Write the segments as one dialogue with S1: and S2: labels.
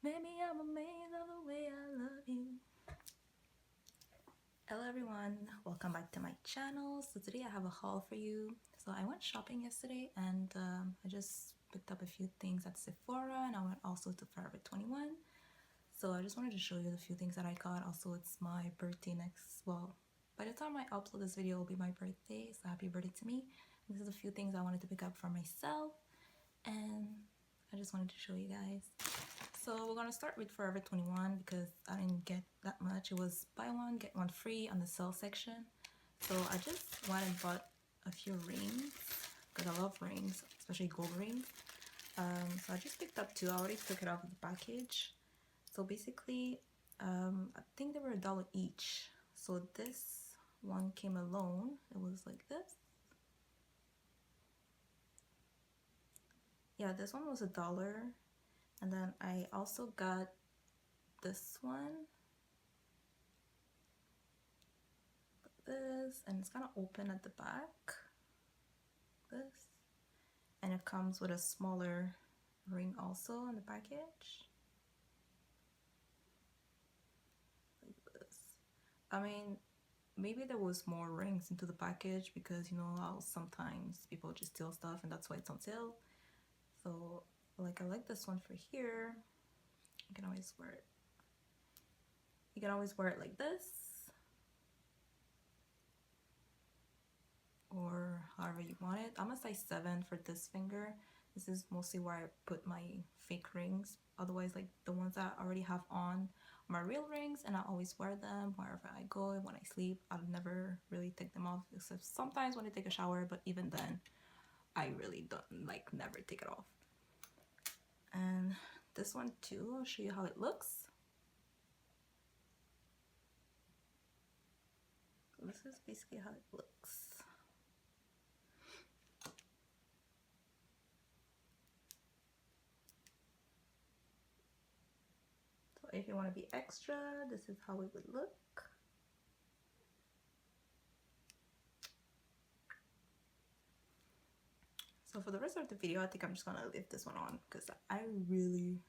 S1: Maybe I'm amazed of the way I love you. Hello everyone, welcome back to my channel. So today I have a haul for you. So I went shopping yesterday and I just picked up a few things at Sephora, and I went also to Forever 21. So I just wanted to show you the few things that I got. Also, it's my birthday next, well, by the time I upload this video, it will be my birthday, so happy birthday to me. This is a few things I wanted to pick up for myself, and I just wanted to show you guys. So we're gonna start with Forever 21 because I didn't get that much. It was buy one get one free on the sale section. So I just went and bought a few rings because I love rings, especially gold rings. So I just picked up two. I already took it out of the package. So basically, I think they were $1 each. So this one came alone. It was like this. Yeah, this one was $1. And then I also got this one. This, and it's kind of open at the back. This. And it comes with a smaller ring also in the package. Like this. I mean, maybe there was more rings into the package because you know how sometimes people just steal stuff and that's why it's on sale. So like I like this one for here. You can always wear it. You can always wear it like this, or however you want it. I'm a size 7 for this finger. This is mostly where I put my fake rings. Otherwise, like the ones that I already have on are my real rings, and I always wear them wherever I go. When I sleep, I'll never really take them off, except sometimes when I take a shower, but even then I really don't, like, never take it off. And this one too, I'll show you how it looks. So this is basically how it looks. So if you want to be extra, this is how it would look. So for the rest of the video, I think I'm just gonna leave this one on because I really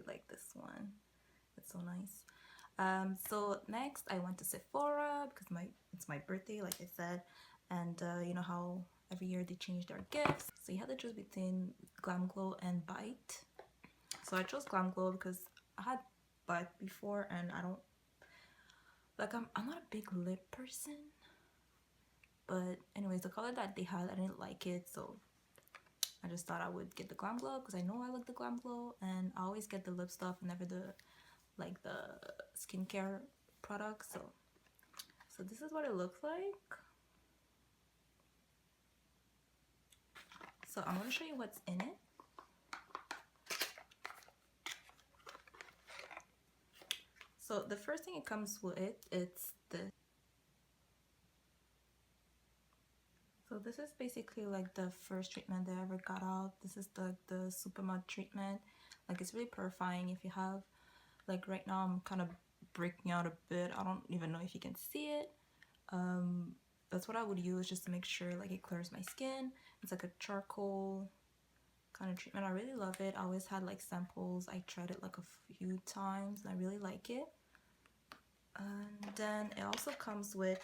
S1: like this one. It's so nice. So next I went to Sephora because it's my birthday, like I said, and you know how every year they change their gifts. So you had to choose between Glam Glow and Bite. So I chose Glam Glow because I had Bite before, and I don't like, I'm not a big lip person. But anyways, the color that they had, I didn't like it, so I just thought I would get the Glam Glow because I know I like the Glam Glow, and I always get the lip stuff, never the skincare products. So this is what it looks like. So I'm gonna show you what's in it. So the first thing it comes with, it's this. So this is basically like the first treatment that I ever got out. This is the super mud treatment. Like, it's really purifying. If you have, like, right now I'm kind of breaking out a bit. I don't even know if you can see it. That's what I would use just to make sure like it clears my skin. It's like a charcoal kind of treatment. I really love it. I always had like samples. I tried it like a few times and I really like it. And then it also comes with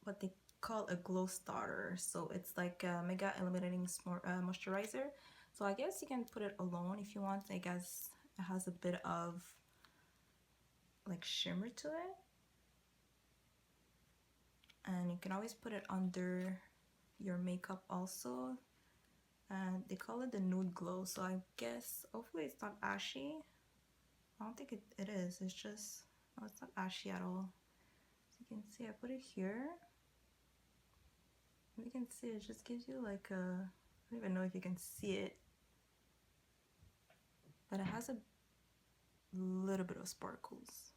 S1: what they call a glow starter. So it's like a mega illuminating moisturizer. So I guess you can put it alone if you want. I guess it has a bit of like shimmer to it, and you can always put it under your makeup also. And they call it the nude glow, so I guess hopefully it's not ashy. I don't think it is. It's just, no, it's not ashy at all. So you can see I put it here. You can see it just gives you like a, I don't even know if you can see it, but it has a little bit of sparkles.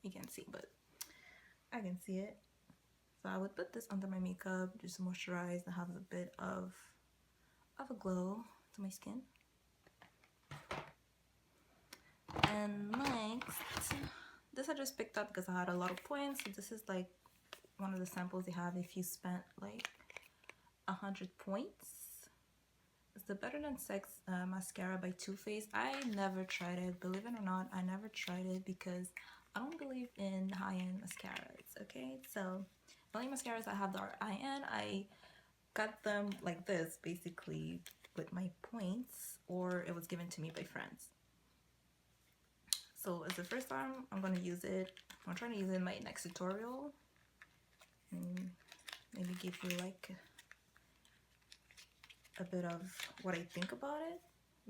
S1: You can't see, but I can see it. So I would put this under my makeup just to moisturize and have a bit of a glow to my skin. And next, this I just picked up because I had a lot of points. So this is like one of the samples they have if you spent like 100 points. It's the Better Than Sex mascara by Too Faced. I never tried it, believe it or not. I never tried it because I don't believe in high-end mascaras. Okay, so the only mascaras I have that are high-end, I got them like this basically with my points, or it was given to me by friends. So it's the first time I'm gonna use it. I'm trying to use it in my next tutorial and maybe give you like a bit of what I think about it.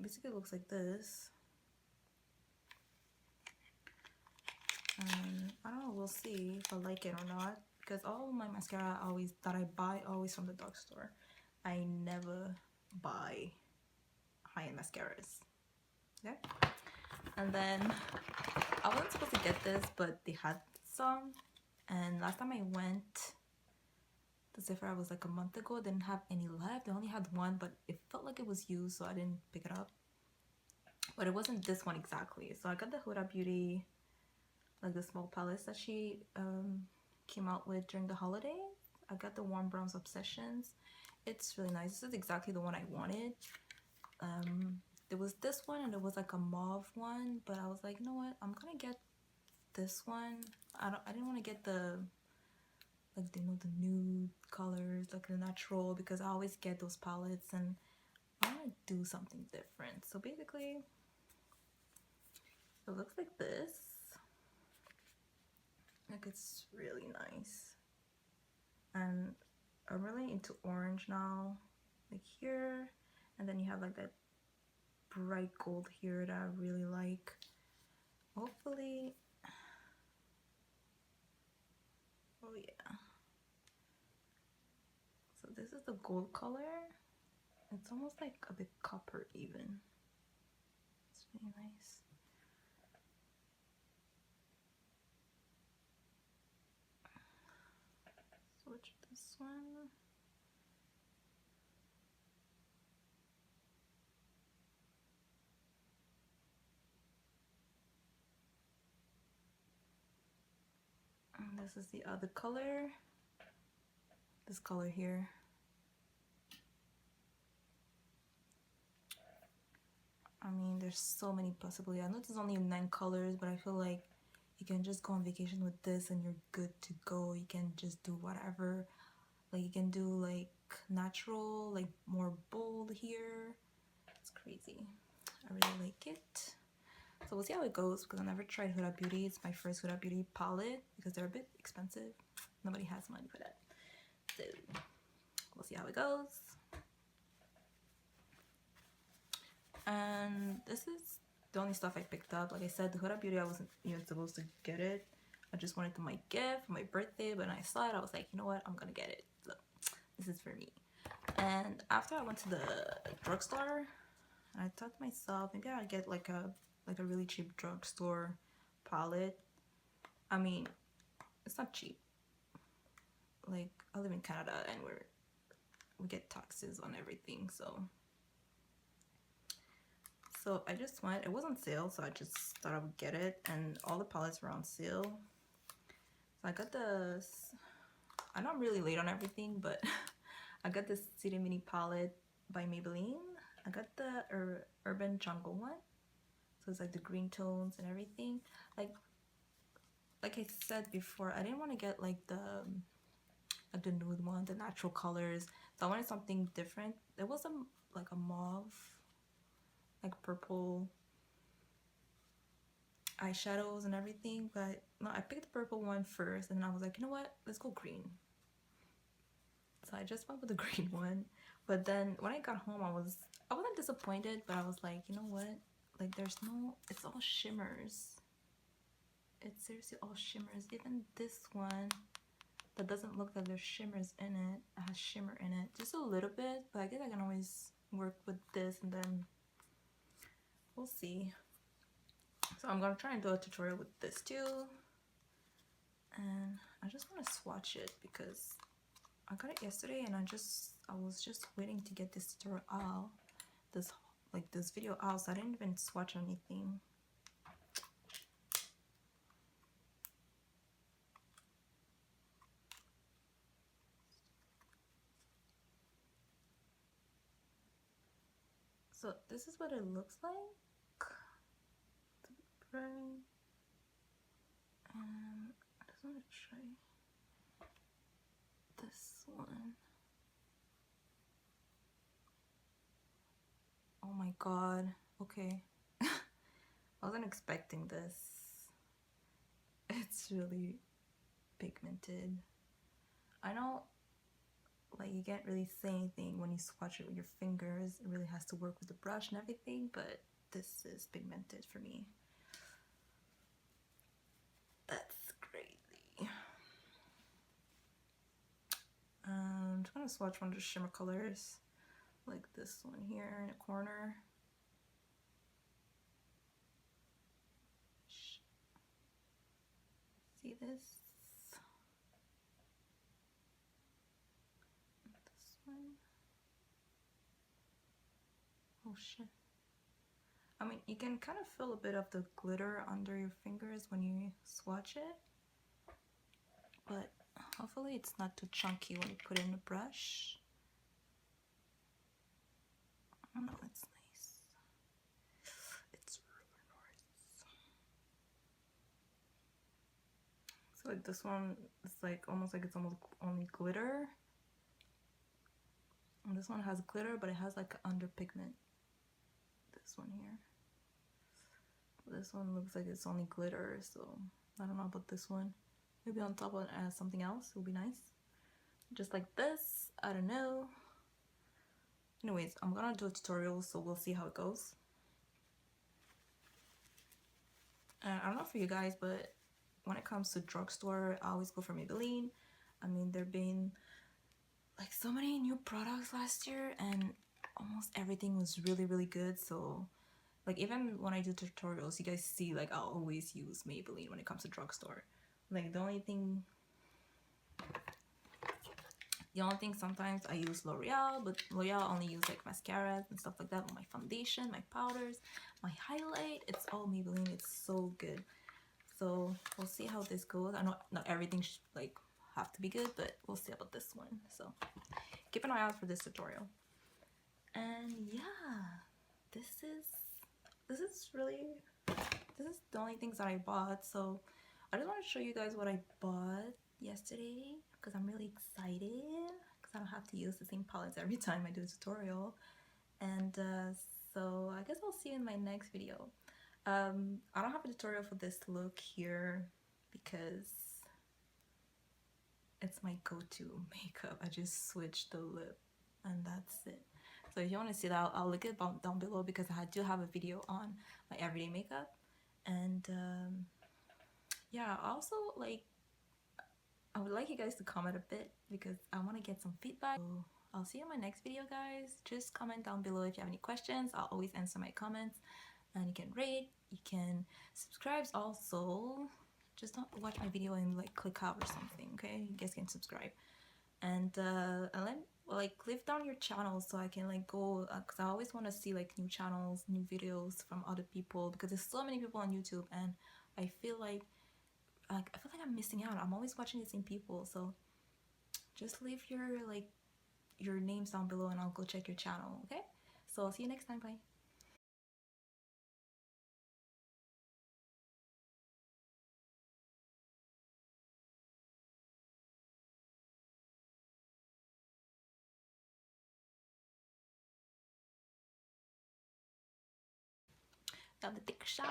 S1: Basically it looks like this. I don't know, we'll see if I like it or not, because all my mascara that I buy always from the drugstore. I never buy high-end mascaras. Okay, and then I wasn't supposed to get this, but they had some, and last time I went to Sephora was like a month ago. They didn't have any left. They only had one, but it felt like it was used, so I didn't pick it up. But it wasn't this one exactly. So I got the Huda Beauty, like the small palettes that she came out with during the holiday. I got the Warm Browns Obsessions. It's really nice. This is exactly the one I wanted. There was this one and there was like a mauve one, but I was like, you know what, I'm gonna get this one. I didn't want to get the like the nude colors, like the natural, because I always get those palettes and I want to do something different. So basically it looks like this. Like, it's really nice, and I'm really into orange now, like here, and then you have like that bright gold here that I really like. Hopefully, oh yeah, so this is the gold color. It's almost like a bit copper even. It's really nice. Switch this one. And this is the other color. This color here. I mean, there's so many possibilities. I know there's only 9 colors, but I feel like you can just go on vacation with this and you're good to go. You can just do whatever. Like, you can do like natural, like more bold here. It's crazy. I really like it. So we'll see how it goes, because I never tried Huda Beauty. It's my first Huda Beauty palette because they're a bit expensive. Nobody has money for that. So we'll see how it goes. And this is the only stuff I picked up. Like I said, the Huda Beauty, I wasn't even supposed to get it. I just wanted to my gift for my birthday, but when I saw it, I was like, you know what, I'm gonna get it. So this is for me. And after I went to the drugstore, I thought to myself, maybe I'll get like a really cheap drugstore palette. I mean, it's not cheap. Like, I live in Canada and we get taxes on everything, so I just went. It was on sale, so I just thought I would get it, and all the palettes were on sale. So I got this. I know I'm really late on everything, but I got this City Mini palette by Maybelline. I got the Urban Jungle one, so it's like the green tones and everything. Like I said before, I didn't want to get like the nude one, the natural colors. So I wanted something different. There was like a mauve, like purple eyeshadows and everything, but no, I picked the purple one first, and then I was like, you know what, let's go green. So I just went with the green one. But then when I got home, I wasn't disappointed, but I was like, you know what, like it's all shimmers. It's seriously all shimmers. Even this one that doesn't look like there's shimmers in it, has shimmer in it, just a little bit, but I guess I can always work with this, and then we'll see. So I'm gonna try and do a tutorial with this too, and I just want to swatch it because I got it yesterday, and I was just waiting to get this tutorial out, this video out, so I didn't even swatch anything. So this is what it looks like. Right. I just want to try this one. Oh my god. Okay. I wasn't expecting this. It's really pigmented. I know, like, you can't really say anything when you swatch it with your fingers. It really has to work with the brush and everything, but this is pigmented for me. That's crazy. I'm just gonna swatch one of the shimmer colors, like this one here in the corner. See this? This one. Oh shit. I mean, you can kind of feel a bit of the glitter under your fingers when you swatch it, but hopefully it's not too chunky when you put it in the brush. I don't know, it's nice. It's really nice. So like this one, it's like almost like it's almost only glitter. And this one has glitter, but it has like under pigment. This one here. This one looks like it's only glitter, so I don't know about this one. Maybe on top of it as something else would be nice. Just like this, I don't know. Anyways, I'm gonna do a tutorial, so we'll see how it goes. And I don't know for you guys, but when it comes to drugstore, I always go for Maybelline. I mean, there have been like so many new products last year, and almost everything was really good. So like even when I do tutorials, you guys see like I'll always use Maybelline when it comes to drugstore. Like the only thing sometimes I use L'Oreal, but L'Oreal only use like mascaras and stuff like that. My foundation, my powders, my highlight, it's all Maybelline. It's so good. So we'll see how this goes. I know not everything should like have to be good, but we'll see about this one. So keep an eye out for this tutorial. And yeah, this is the only things that I bought. So I just want to show you guys what I bought yesterday because I'm really excited because I don't have to use the same palettes every time I do a tutorial. And so I guess I'll see you in my next video. I don't have a tutorial for this look here because it's my go-to makeup. I just switched the lip and that's it. So if you want to see that, I'll link it down below because I do have a video on my everyday makeup. And yeah, also like I would like you guys to comment a bit because I want to get some feedback. So I'll see you in my next video, guys. Just comment down below if you have any questions. I'll always answer my comments. And you can rate, you can subscribe also. Just don't watch my video and like click out or something, okay? You guys can subscribe. And like leave down your channel so I can like go, because I always want to see like new channels, new videos from other people because there's so many people on YouTube and I feel like I'm missing out. I'm always watching the same people, so just leave your names down below and I'll go check your channel, okay? So I'll see you next time. Bye. Time to take a shower.